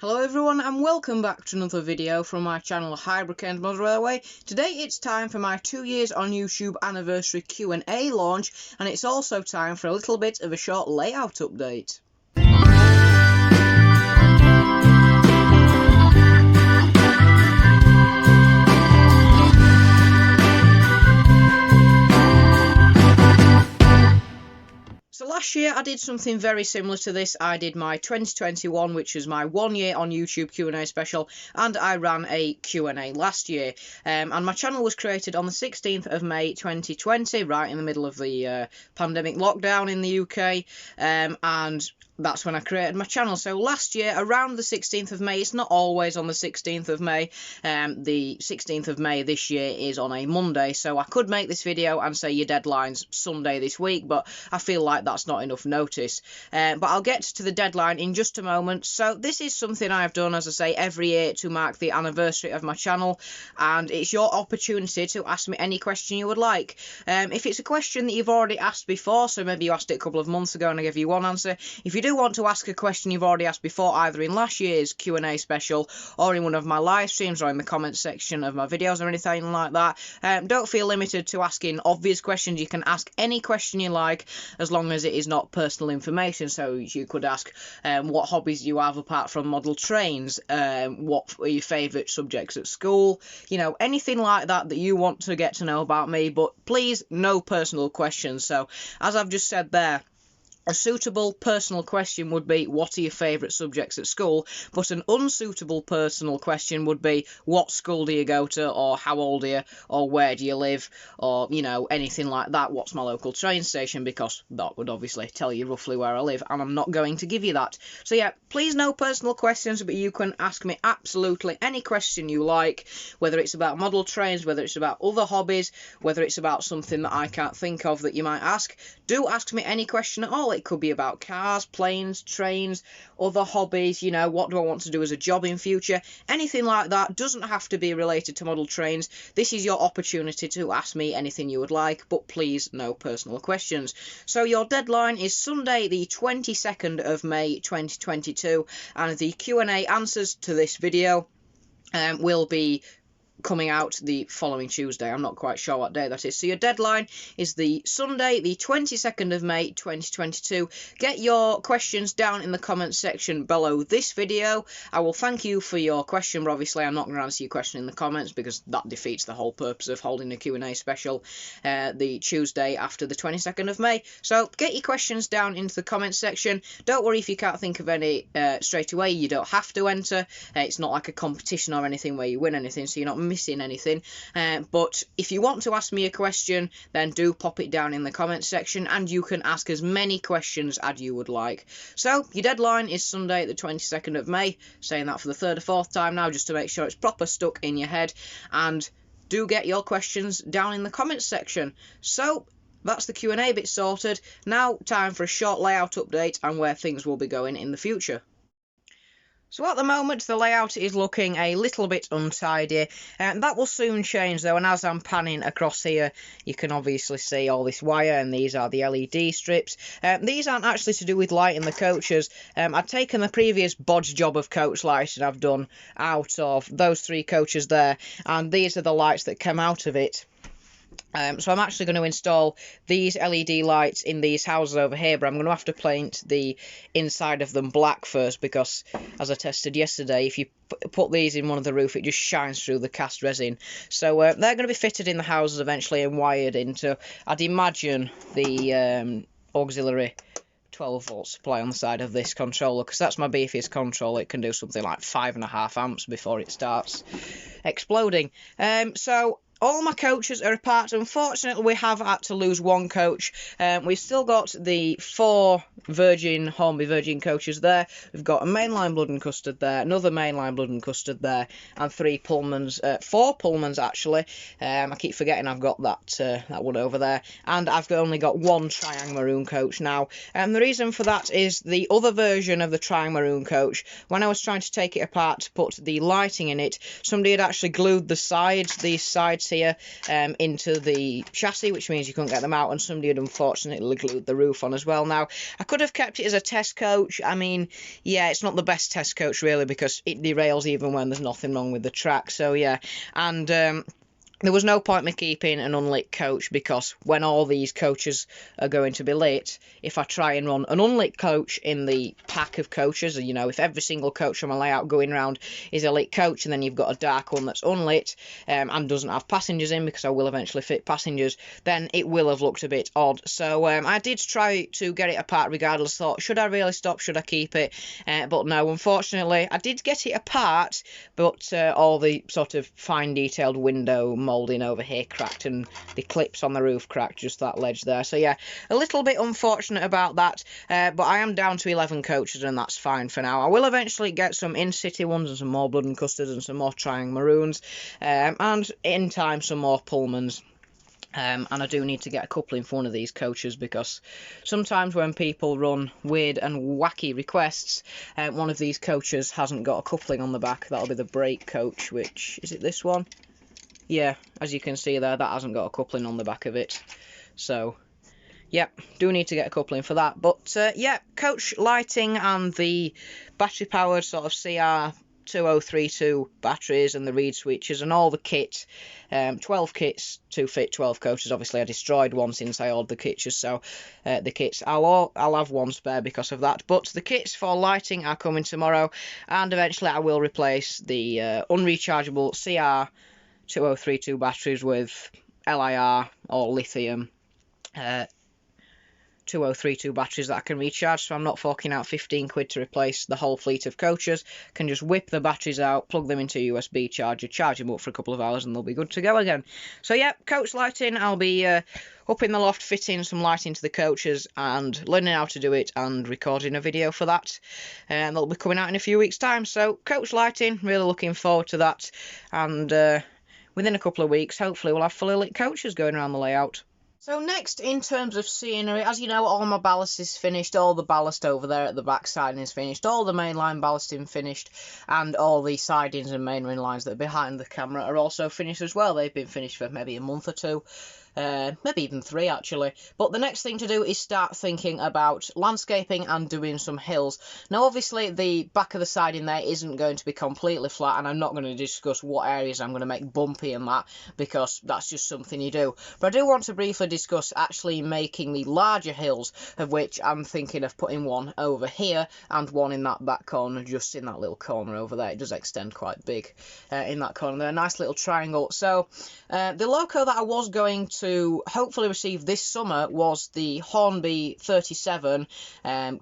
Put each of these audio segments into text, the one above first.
Hello everyone and welcome back to another video from my channel Hybrid Mod Railway. Today it's time for my 2 years on YouTube anniversary Q&A launch, and it's also time for a little bit of a short layout update. So last year I did something very similar to this. I did my 2021, which was my 1 year on YouTube Q&A special, and I ran a Q&A last year. And my channel was created on the 16th of May 2020, right in the middle of the pandemic lockdown in the UK, and that's when I created my channel. So last year, around the 16th of May, it's not always on the 16th of May, the 16th of May this year is on a Monday, so I could make this video and say your deadline's Sunday this week, but I feel like that's not enough notice. But I'll get to the deadline in just a moment. So this is something I've done, as I say, every year to mark the anniversary of my channel, and it's your opportunity to ask me any question you would like. If it's a question that you've already asked before, so maybe you asked it a couple of months ago and I gave you one answer, if you do want to ask a question you've already asked before, either in last year's Q&A special or in one of my live streams or in the comments section of my videos or anything like that, don't feel limited to asking obvious questions. You can ask any question you like as long as it is not personal information. So you could ask what hobbies you have apart from model trains, what are your favourite subjects at school, you know, anything like that that you want to get to know about me, but please no personal questions. So as I've just said there, a suitable personal question would be, what are your favourite subjects at school? But an unsuitable personal question would be, what school do you go to, or how old are you, or where do you live, or, you know, anything like that. What's my local train station? Because that would obviously tell you roughly where I live, and I'm not going to give you that. So yeah, please no personal questions, but you can ask me absolutely any question you like, whether it's about model trains, whether it's about other hobbies, whether it's about something that I can't think of that you might ask. Do ask me any question at all. It could be about cars, planes, trains, other hobbies, you know, what do I want to do as a job in future? Anything like that. Doesn't have to be related to model trains. This is your opportunity to ask me anything you would like, but please no personal questions. So your deadline is Sunday the 22nd of May 2022, and the Q&A answers to this video will be coming out the following Tuesday. I'm not quite sure what day that is. So your deadline is the Sunday, the 22nd of May 2022. Get your questions down in the comments section below this video. I will thank you for your question, but obviously I'm not going to answer your question in the comments because that defeats the whole purpose of holding a Q&A special the Tuesday after the 22nd of May. So get your questions down into the comments section. Don't worry if you can't think of any straight away. You don't have to enter. It's not like a competition or anything where you win anything, so you're not missing anything, but if you want to ask me a question, then do pop it down in the comments section, and you can ask as many questions as you would like. So your deadline is Sunday the 22nd of May, saying that for the third or fourth time now just to make sure it's proper stuck in your head, and do get your questions down in the comments section. So that's the Q&A bit sorted. Now time for a short layout update and where things will be going in the future. So at the moment the layout is looking a little bit untidy, and that will soon change though, and as I'm panning across here you can obviously see all this wire, and these are the LED strips. These aren't actually to do with lighting the coaches. I've taken the previous bodge job of coach lighting I've done out of those 3 coaches there, and these are the lights that come out of it. So I'm actually going to install these LED lights in these houses over here, but I'm going to have to paint the inside of them black first, because as I tested yesterday, if you put these in one of the roof, it just shines through the cast resin. So they're going to be fitted in the houses eventually and wired into, I'd imagine, the auxiliary 12 volt supply on the side of this controller, because that's my beefiest controller. It can do something like 5.5 amps before it starts exploding. So all my coaches are apart. Unfortunately, we have had to lose one coach. We've still got the 4 Hornby Virgin coaches there. We've got a mainline blood and custard there, another mainline blood and custard there, and 3 Pullmans, 4 Pullmans actually. I keep forgetting I've got that one over there, and I've only got 1 Triang Maroon coach now. And the reason for that is the other version of the Triang Maroon coach, when I was trying to take it apart to put the lighting in it, somebody had actually glued the sides, these side threads here into the chassis, which means you couldn't get them out, and somebody had unfortunately glued the roof on as well. Now, I could have kept it as a test coach. I mean, yeah, it's not the best test coach really, because it derails even when there's nothing wrong with the track. So yeah, and there was no point me keeping an unlit coach, because when all these coaches are going to be lit, if I try and run an unlit coach in the pack of coaches, you know, if every single coach on my layout going around is a lit coach, and then you've got a dark one that's unlit and doesn't have passengers in, because I will eventually fit passengers, then it will have looked a bit odd. So I did try to get it apart regardless. Thought, should I really stop? Should I keep it? But no, unfortunately, I did get it apart, but all the sort of fine detailed window moulding over here cracked, and the clips on the roof cracked, just that ledge there. So yeah, a little bit unfortunate about that, but I am down to 11 coaches, and that's fine for now. I will eventually get some in-city ones, and some more blood and custards, and some more trying maroons, and in time some more Pullmans. And I do need to get a coupling for one of these coaches, because sometimes when people run weird and wacky requests, one of these coaches hasn't got a coupling on the back. That'll be the brake coach, which, is it this one? Yeah, as you can see there, that hasn't got a coupling on the back of it. So, yep, do need to get a coupling for that. But, yeah, coach lighting and the battery-powered sort of CR2032 batteries and the reed switches and all the kit, 12 kits to fit 12 coaches. Obviously, I destroyed one since I ordered the kits, so the kits, I'll have one spare because of that. But the kits for lighting are coming tomorrow, and eventually I will replace the unrechargeable CR2032 batteries with LIR or lithium 2032 batteries that I can recharge, so I'm not forking out 15 quid to replace the whole fleet of coaches. Can just whip the batteries out, plug them into a USB charger, charge them up for a couple of hours, and they'll be good to go again. So yeah, coach lighting, I'll be up in the loft fitting some lighting to the coaches and learning how to do it and recording a video for that, and that'll be coming out in a few weeks time. So coach lighting, really looking forward to that, and within a couple of weeks hopefully we'll have fully lit coaches going around the layout. So next, in terms of scenery, as you know, all my ballast is finished, all the ballast over there at the back siding is finished, all the mainline ballasting finished, and all the sidings and main ring lines that are behind the camera are also finished as well. They've been finished for maybe a month or two. Maybe even 3 actually. But the next thing to do is start thinking about landscaping and doing some hills. Now obviously the back of the siding there isn't going to be completely flat, and I'm not going to discuss what areas I'm going to make bumpy and that, because that's just something you do. But I do want to briefly discuss actually making the larger hills, of which I'm thinking of putting one over here and one in that back corner, just in that little corner over there. It does extend quite big in that corner there, a nice little triangle. So the Loco that I was going to hopefully receive this summer was the Hornby 37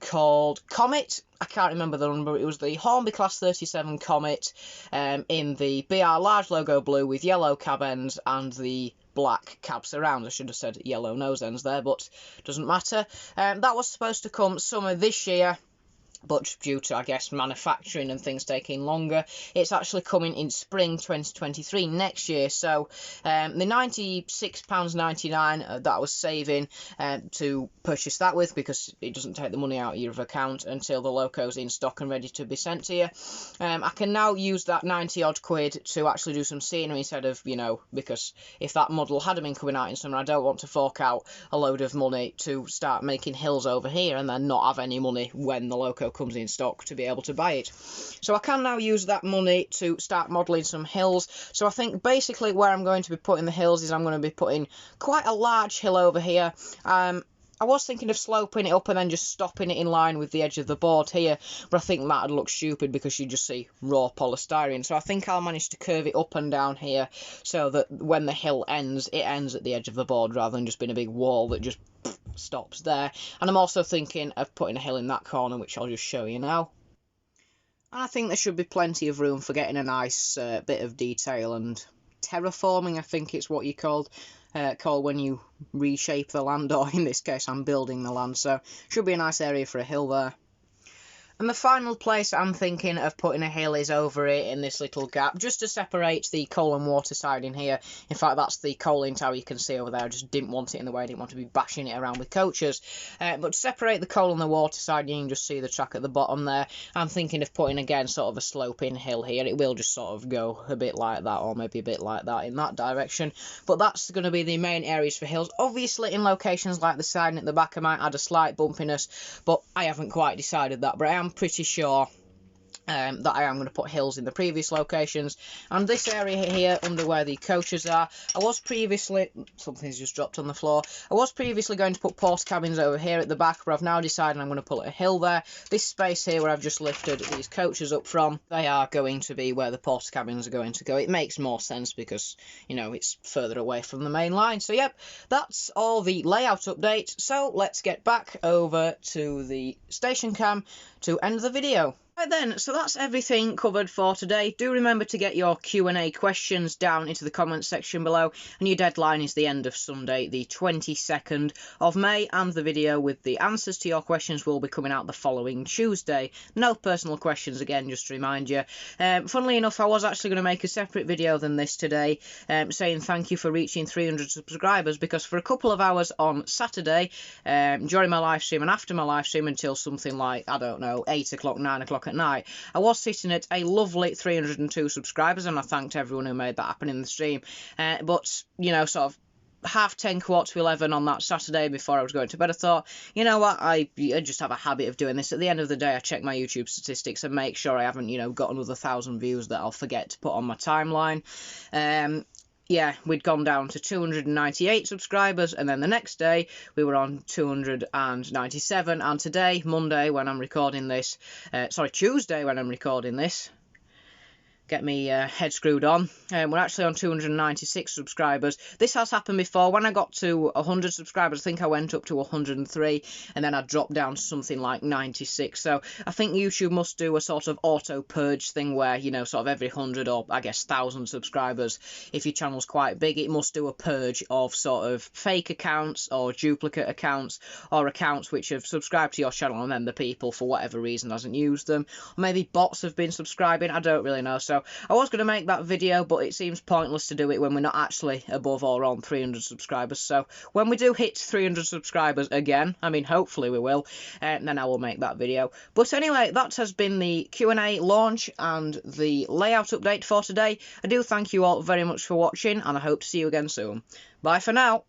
called Comet. I can't remember the number. It was the Hornby Class 37 Comet in the BR large logo blue with yellow cab ends and the black cab surrounds. I should have said yellow nose ends there, but doesn't matter. That was supposed to come summer this year, but due to, I guess, manufacturing and things taking longer, it's actually coming in spring 2023 next year. So the £96.99 that I was saving to purchase that with, because it doesn't take the money out of your account until the Loco's in stock and ready to be sent to you, I can now use that 90 odd quid to actually do some scenery instead of, you know, because if that model had been coming out in summer, I don't want to fork out a load of money to start making hills over here and then not have any money when the Loco comes in stock to be able to buy it. So I can now use that money to start modelling some hills. So I think basically where I'm going to be putting the hills is I'm going to be putting quite a large hill over here. I was thinking of sloping it up and then just stopping it in line with the edge of the board here, but I think that'd look stupid because you just see raw polystyrene. So I think I'll manage to curve it up and down here so that when the hill ends, it ends at the edge of the board rather than just being a big wall that just stops there. And I'm also thinking of putting a hill in that corner, which I'll just show you now. And I think there should be plenty of room for getting a nice bit of detail and terraforming, I think it's what you call when you reshape the land, or in this case I'm building the land, so should be a nice area for a hill there. And the final place I'm thinking of putting a hill is over here in this little gap, just to separate the coal and water side in here. In fact, that's the coaling tower you can see over there. I just didn't want it in the way. I didn't want to be bashing it around with coaches. But to separate the coal and the water side, you can just see the track at the bottom there. I'm thinking of putting, again, sort of a sloping hill here. It will just sort of go a bit like that, or maybe a bit like that in that direction. But that's going to be the main areas for hills. Obviously, in locations like the side and at the back, I might add a slight bumpiness, but I haven't quite decided that. But I am pretty sure that I am going to put hills in the previous locations. And this area here, under where the coaches are, I was previously... Something's just dropped on the floor. I was previously going to put post cabins over here at the back, but I've now decided I'm going to put a hill there. This space here where I've just lifted these coaches up from, they are going to be where the post cabins are going to go. It makes more sense because, you know, it's further away from the main line. So, yep, that's all the layout update. So, let's get back over to the station cam to end the video. Right then, so that's everything covered for today. Do remember to get your Q&A questions down into the comments section below, and your deadline is the end of Sunday, the 22nd of May, and the video with the answers to your questions will be coming out the following Tuesday. No personal questions again, just to remind you. Funnily enough, I was actually going to make a separate video than this today, saying thank you for reaching 300 subscribers, because for a couple of hours on Saturday, during my live stream and after my live stream until something like, I don't know, 8 o'clock, 9 o'clock at night, I was sitting at a lovely 302 subscribers, and I thanked everyone who made that happen in the stream. But, you know, sort of 10:30, 11:15 on that Saturday before I was going to bed, I thought, you know what, I just have a habit of doing this. At the end of the day, I check my YouTube statistics and make sure I haven't, you know, got another 1,000 views that I'll forget to put on my timeline. Yeah, we'd gone down to 298 subscribers, and then the next day we were on 297, and today, Monday, when I'm recording this, Tuesday when I'm recording this, get me head screwed on. We're actually on 296 subscribers. This has happened before. When I got to 100 subscribers, I think I went up to 103, and then I dropped down to something like 96. So I think YouTube must do a sort of auto-purge thing where, you know, sort of every 100 or, I guess, 1,000 subscribers, if your channel's quite big, it must do a purge of sort of fake accounts or duplicate accounts or accounts which have subscribed to your channel and then the people, for whatever reason, hasn't used them. Or maybe bots have been subscribing. I don't really know. So I was going to make that video, but it seems pointless to do it when we're not actually above or on 300 subscribers. So when we do hit 300 subscribers again, I mean, hopefully we will, then I will make that video. But anyway, that has been the Q&A launch and the layout update for today. I do thank you all very much for watching, and I hope to see you again soon. Bye for now.